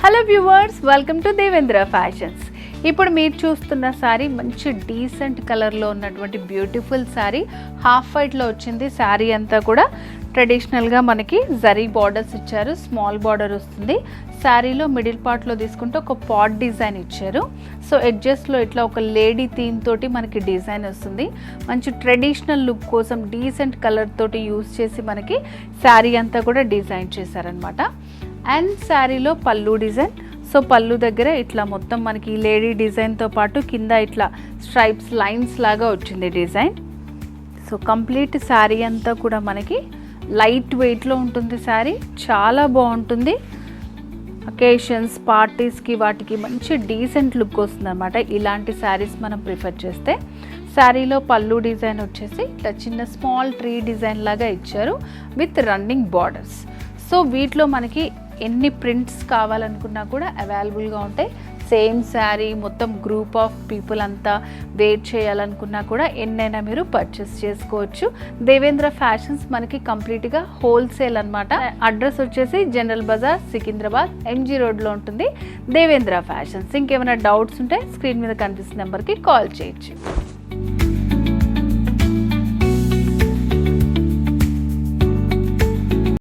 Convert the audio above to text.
Hello viewers, welcome to Devendra fashions. ఇప్పుడు మీరు చూస్తున్న శారీ మంచి డీసెంట్ కలర్లో ఉన్నటువంటి బ్యూటిఫుల్ శారీ. హాఫ్ వైట్లో వచ్చింది. శారీ అంతా కూడా ట్రెడిషనల్గా మనకి జరీ బార్డర్స్ ఇచ్చారు. స్మాల్ బార్డర్ వస్తుంది. శారీలో మిడిల్ పార్ట్లో తీసుకుంటే ఒక పాట్ డిజైన్ ఇచ్చారు. సో ఎడ్జస్ట్లో ఇట్లా ఒక లేడీ థీమ్ తోటి మనకి డిజైన్ వస్తుంది. మంచి ట్రెడిషనల్ లుక్ కోసం డీసెంట్ కలర్ తోటి యూజ్ చేసి మనకి శారీ అంతా కూడా డిజైన్ చేశారనమాట. అండ్ శారీలో పళ్ళు డిజైన్. సో పళ్ళు దగ్గర ఇట్లా మొత్తం మనకి లేడీ డిజైన్తో పాటు కింద ఇట్లా స్ట్రైప్స్ లైన్స్ లాగా వచ్చింది డిజైన్. సో కంప్లీట్ శారీ అంతా కూడా మనకి లైట్ వెయిట్లో ఉంటుంది. శారీ చాలా బాగుంటుంది. అకేషన్స్, పార్టీస్కి వాటికి మంచి డీసెంట్ లుక్ వస్తుంది అన్నమాట. ఇలాంటి శారీస్ మనం ప్రిఫర్ చేస్తే. శారీలో పళ్ళు డిజైన్ వచ్చేసి ఇట్లా చిన్న స్మాల్ ట్రీ డిజైన్ లాగా ఇచ్చారు విత్ రన్నింగ్ బార్డర్స్. సో వీటిలో మనకి ఎన్ని ప్రింట్స్ కావాలనుకున్నా కూడా అవైలబుల్గా ఉంటాయి. సేమ్ శారీ మొత్తం గ్రూప్ ఆఫ్ పీపుల్ అంతా వెయిట్ చేయాలనుకున్నా కూడా ఎన్నైనా మీరు పర్చేస్ చేసుకోవచ్చు. దేవేంద్ర ఫ్యాషన్స్ మనకి కంప్లీట్గా హోల్సేల్ అనమాట. అడ్రస్ వచ్చేసి జనరల్ బజార్, సికింద్రాబాద్, ఎంజీ రోడ్లో ఉంటుంది దేవేంద్ర ఫ్యాషన్స్. ఇంకేమైనా డౌట్స్ ఉంటే స్క్రీన్ మీద కనిపిస్తున్న నెంబర్కి కాల్ చేయొచ్చు.